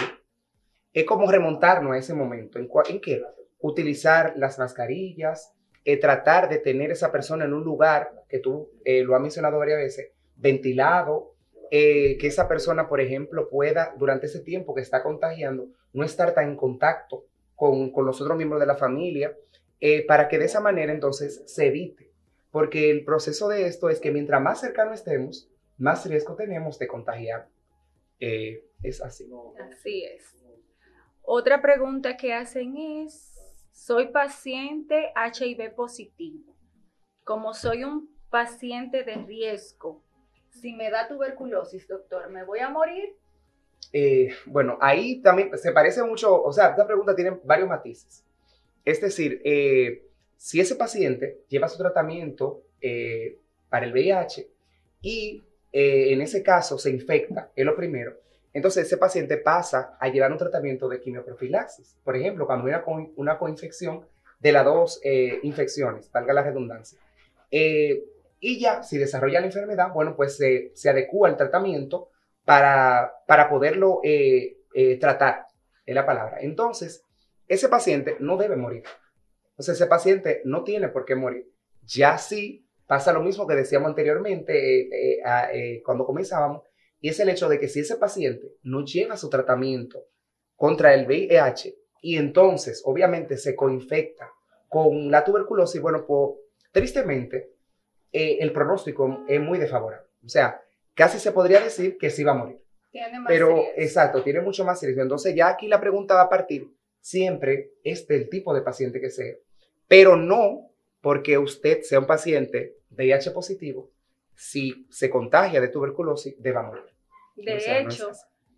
es como remontarnos a ese momento. ¿En qué? Utilizar las mascarillas, tratar de tener esa persona en un lugar, que tú lo has mencionado varias veces, ventilado, que esa persona, por ejemplo, pueda, durante ese tiempo que está contagiando, no estar tan en contacto con los otros miembros de la familia, para que de esa manera entonces se evite. Porque el proceso de esto es que mientras más cercano estemos, más riesgo tenemos de contagiar. Es así. Así es. Otra pregunta que hacen es, soy paciente HIV positivo. Como soy un paciente de riesgo, si me da tuberculosis, doctor, ¿me voy a morir? Bueno, ahí también se parece mucho, o sea, esta pregunta tiene varios matices. Es decir, si ese paciente lleva su tratamiento para el VIH y en ese caso se infecta, es lo primero, entonces ese paciente pasa a llevar un tratamiento de quimioprofilaxis. Por ejemplo, cuando hay una coinfección de las dos infecciones, valga la redundancia. Y ya, si desarrolla la enfermedad, bueno, pues se adecúa el tratamiento para poderlo tratar, es la palabra. Entonces, ese paciente no debe morir. Entonces, ese paciente no tiene por qué morir. Ya sí pasa lo mismo que decíamos anteriormente cuando comenzábamos, y es el hecho de que si ese paciente no lleva su tratamiento contra el VIH y entonces obviamente se coinfecta con la tuberculosis, bueno, pues tristemente el pronóstico es muy desfavorable. O sea, casi se podría decir que sí va a morir. Tiene más Pero, riesgo. exacto, tiene mucho más riesgo. Entonces ya aquí la pregunta va a partir siempre es del tipo de paciente que sea, pero no porque usted sea un paciente VIH positivo, si se contagia de tuberculosis, deba morir. De hecho,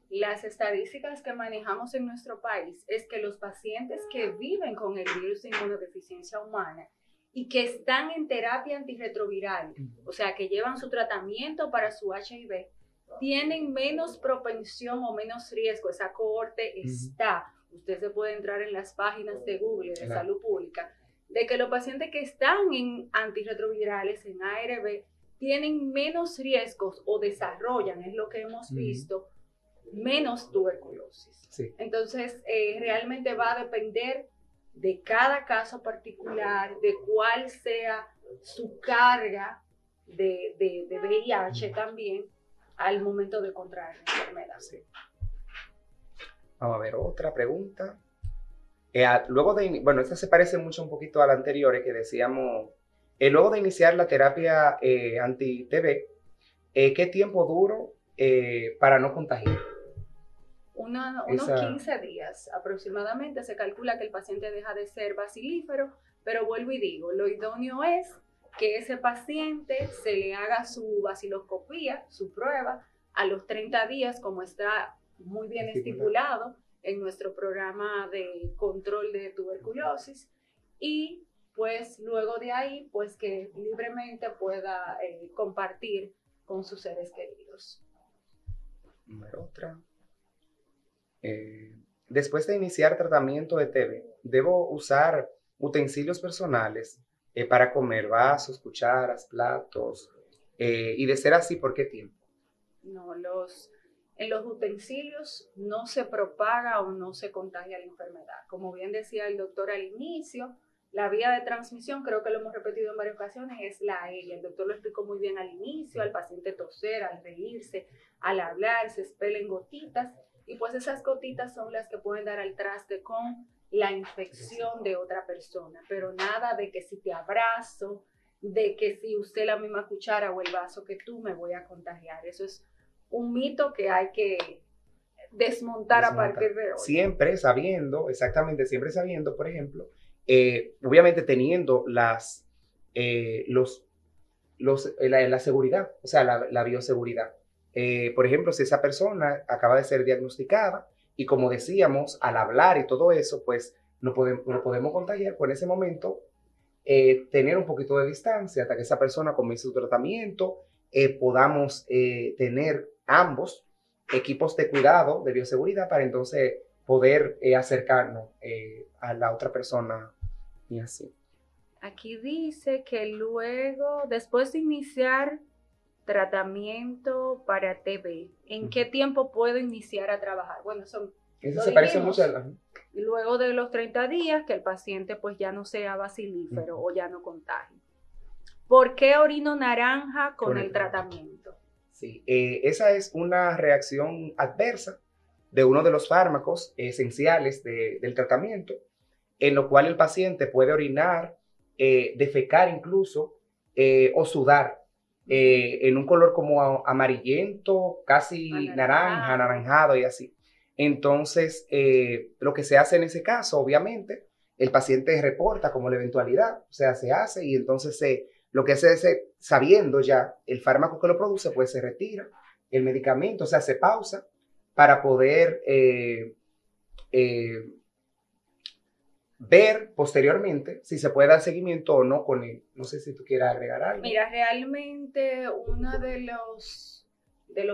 las estadísticas que manejamos en nuestro país es que los pacientes que viven con el virus de inmunodeficiencia humana y que están en terapia antirretroviral, o sea, que llevan su tratamiento para su HIV, tienen menos propensión o menos riesgo. Esa cohorte está. Usted se puede entrar en las páginas de Google de Salud Pública, de que los pacientes que están en antirretrovirales, en ARV, tienen menos riesgos o desarrollan, es lo que hemos visto, menos tuberculosis. Sí. Entonces, realmente va a depender de cada caso particular, de cuál sea su carga de VIH también al momento de contraer la enfermedad. Sí. Vamos a ver otra pregunta. Bueno, esta se parece mucho un poquito a la anterior que decíamos, luego de iniciar la terapia anti-TB, ¿qué tiempo duro para no contagiar? Unos 15 días aproximadamente se calcula que el paciente deja de ser bacilífero, pero vuelvo y digo, lo idóneo es que ese paciente se le haga su baciloscopía, su prueba, a los 30 días, como está muy bien estipulado en nuestro programa de control de tuberculosis, y pues luego de ahí, pues que libremente pueda compartir con sus seres queridos. Otra. Después de iniciar tratamiento de TB, ¿debo usar utensilios personales para comer, vasos, cucharas, platos? Y de ser así, ¿por qué tiempo? No, en los utensilios no se propaga o no se contagia la enfermedad. Como bien decía el doctor al inicio, la vía de transmisión, creo que lo hemos repetido en varias ocasiones, es la aérea. El doctor lo explicó muy bien al inicio, al paciente toser, al reírse, al hablar, se expelen gotitas, y pues esas gotitas son las que pueden dar al traste con la infección de otra persona, pero nada de que si te abrazo, de que si usé la misma cuchara o el vaso que tú, me voy a contagiar. Eso es un mito que hay que desmontar a partir de hoy. Siempre sabiendo, por ejemplo, obviamente teniendo la seguridad, o sea, la bioseguridad. Por ejemplo, si esa persona acaba de ser diagnosticada y como decíamos, al hablar y todo eso, pues no podemos contagiar, pues en ese momento tener un poquito de distancia hasta que esa persona comience su tratamiento, podamos tener ambos equipos de cuidado, de bioseguridad, para entonces poder acercarnos a la otra persona y así. Aquí dice que luego, después de iniciar tratamiento para TB, ¿en qué tiempo puedo iniciar a trabajar? Bueno, eso se parece mucho a la... Luego de los 30 días, que el paciente pues ya no sea bacilífero o ya no contagie. ¿Por qué orino naranja con el tratamiento? Sí, esa es una reacción adversa de uno de los fármacos esenciales del tratamiento, en lo cual el paciente puede orinar, defecar incluso, o sudar en un color como amarillento, casi naranja, anaranjado y así. Entonces, lo que se hace en ese caso, obviamente, el paciente reporta como la eventualidad, o sea, se hace y entonces lo que hace es, sabiendo ya el fármaco que lo produce, pues se retira el medicamento, o sea, se pausa para poder ver posteriormente si se puede dar seguimiento o no con él. No sé si tú quieras agregar algo. Mira, realmente uno de los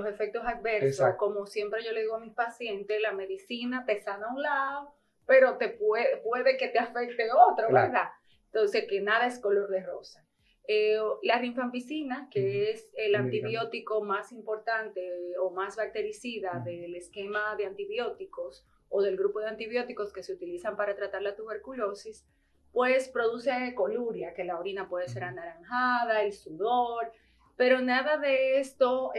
efectos adversos, exacto, como siempre yo le digo a mis pacientes, la medicina te sana a un lado, pero puede que te afecte otro, claro, ¿verdad? Entonces, que nada es color de rosa. La rifampicina, que es el antibiótico más importante o más bactericida del esquema de antibióticos o del grupo de antibióticos que se utilizan para tratar la tuberculosis, pues produce coluria, que la orina puede ser anaranjada, el sudor, pero nada de esto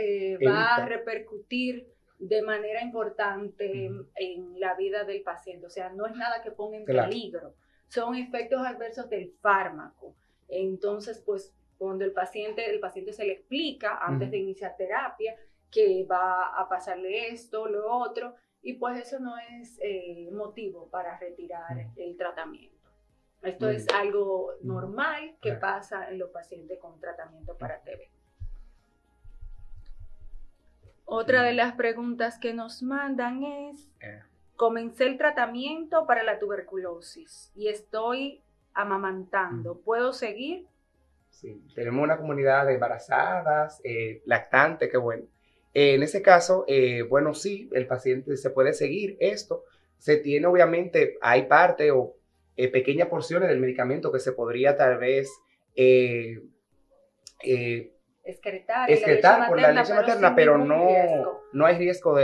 va a repercutir de manera importante en la vida del paciente. O sea, no es nada que ponga en peligro, son efectos adversos del fármaco. Entonces, pues, cuando el paciente se le explica antes de iniciar terapia que va a pasarle esto, lo otro, y pues eso no es motivo para retirar el tratamiento. Esto es algo normal que pasa en los pacientes con tratamiento para TB. Otra de las preguntas que nos mandan es, comencé el tratamiento para la tuberculosis y estoy amamantando, ¿puedo seguir? Sí, tenemos una comunidad de embarazadas, lactantes, qué bueno. En ese caso, bueno, sí, el paciente se puede seguir esto. Se tiene, obviamente, hay parte o pequeñas porciones del medicamento que se podría tal vez excretar por la leche materna, pero no hay riesgo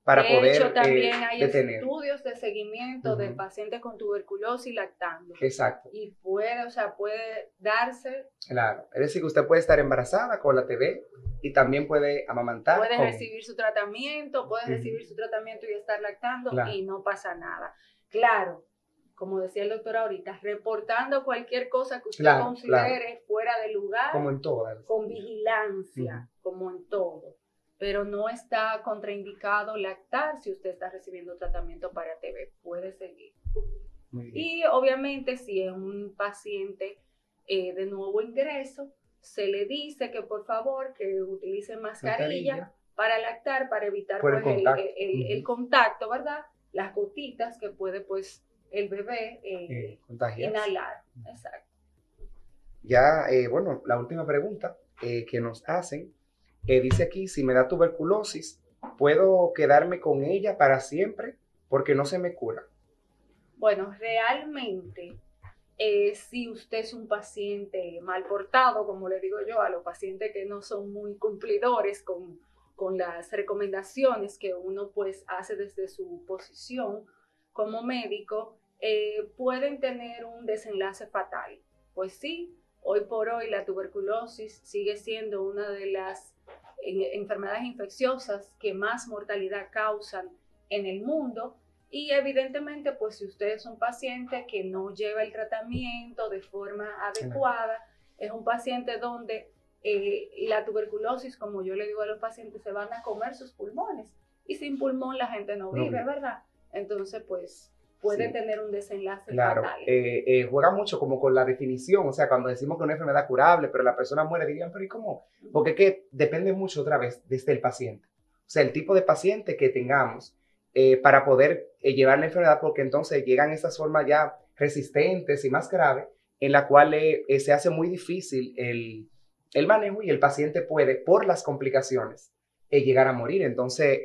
para poder de hecho, también hay detener. Estudios de seguimiento de pacientes con tuberculosis lactando. Exacto. Y puede darse. Claro, es decir, que usted puede estar embarazada con la TB y también puede amamantar. Puede recibir su tratamiento, puede Ujú. recibir su tratamiento y estar lactando Claro. y no pasa nada. Claro, como decía el doctor ahorita, reportando cualquier cosa que usted Claro, considere fuera de lugar, Como en todas. con vigilancia, como en todo. Pero no está contraindicado lactar si usted está recibiendo tratamiento para TB. Puede seguir. Muy bien. Y obviamente si es un paciente de nuevo ingreso, se le dice que por favor que utilice mascarilla para lactar, para evitar Por el pues, contacto. el contacto, ¿verdad? Las gotitas que puede pues el bebé Contagiarse. inhalar. Exacto. Ya, bueno, la última pregunta que nos hacen, dice aquí, si me da tuberculosis, ¿puedo quedarme con ella para siempre? Porque no se me cura. Bueno, realmente, si usted es un paciente mal portado, como le digo yo, a los pacientes que no son muy cumplidores con las recomendaciones que uno pues hace desde su posición como médico, pueden tener un desenlace fatal. Pues sí, hoy por hoy la tuberculosis sigue siendo una de las enfermedades infecciosas que más mortalidad causan en el mundo. Y evidentemente, pues si usted es un paciente que no lleva el tratamiento de forma adecuada, es un paciente donde la tuberculosis, como yo le digo a los pacientes, se van a comer sus pulmones. Y sin pulmón la gente no vive, ¿verdad? Entonces, pues puede tener un desenlace fatal. Juega mucho como con la definición, o sea, cuando decimos que es una enfermedad curable, pero la persona muere, dirían, pero ¿y cómo? Porque es que depende mucho otra vez desde el paciente. O sea, el tipo de paciente que tengamos para poder llevar la enfermedad, porque entonces llegan esas formas ya resistentes y más graves, en la cual se hace muy difícil el manejo y el paciente puede, por las complicaciones, llegar a morir. Entonces,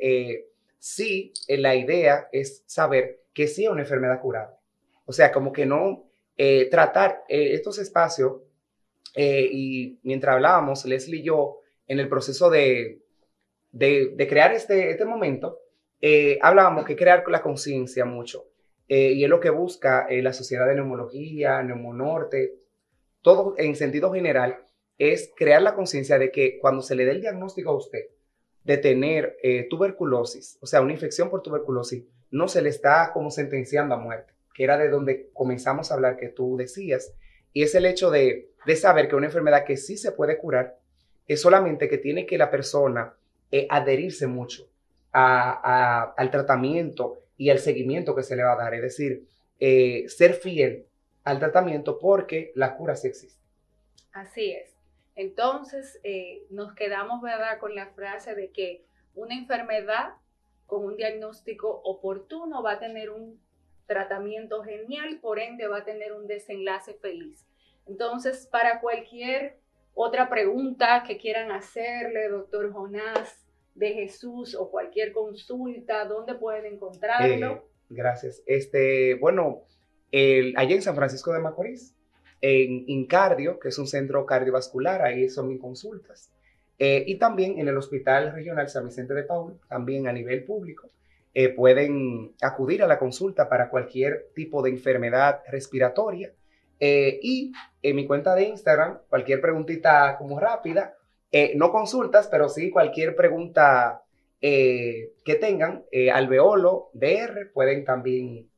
sí, la idea es saber que sí es una enfermedad curable. O sea, como que no tratar estos espacios, y mientras hablábamos, Leslie y yo, en el proceso de crear este momento, hablábamos que crear la conciencia mucho. Y es lo que busca la Sociedad de Neumología, Neumonorte, todo en sentido general, es crear la conciencia de que cuando se le dé el diagnóstico a usted de tener tuberculosis, o sea, una infección por tuberculosis, no se le está como sentenciando a muerte, que era de donde comenzamos a hablar, que tú decías, y es el hecho de saber que una enfermedad que sí se puede curar, es solamente que tiene que la persona adherirse mucho al tratamiento y al seguimiento que se le va a dar, es decir, ser fiel al tratamiento porque la cura sí existe. Así es. Entonces, nos quedamos, ¿verdad?, con la frase de que una enfermedad con un diagnóstico oportuno va a tener un tratamiento genial, por ende va a tener un desenlace feliz. Entonces, para cualquier otra pregunta que quieran hacerle, doctor Jonás de Jesús, o cualquier consulta, ¿dónde pueden encontrarlo? Gracias. Bueno, allá en San Francisco de Macorís, en Incardio, que es un centro cardiovascular, ahí son mis consultas. Y también en el Hospital Regional San Vicente de Paúl, también a nivel público, pueden acudir a la consulta para cualquier tipo de enfermedad respiratoria. Y en mi cuenta de Instagram, cualquier preguntita como rápida, no consultas, pero sí cualquier pregunta que tengan, Alveolo DR, pueden también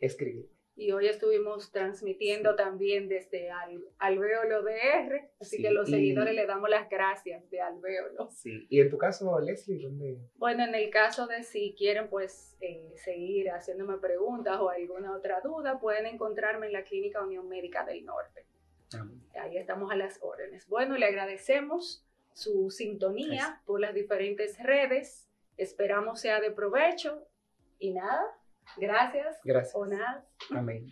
escribir. Y hoy estuvimos transmitiendo también desde Alveolo DR, así que los seguidores le damos las gracias de Alveolo. Sí, y en tu caso, Leslie, ¿dónde? Bueno, en el caso de si quieren pues seguir haciéndome preguntas o alguna otra duda, pueden encontrarme en la Clínica Unión Médica del Norte. Ahí estamos a las órdenes. Bueno, le agradecemos su sintonía por las diferentes redes. Esperamos sea de provecho. Y nada, gracias. Gracias. Jonás. Amén.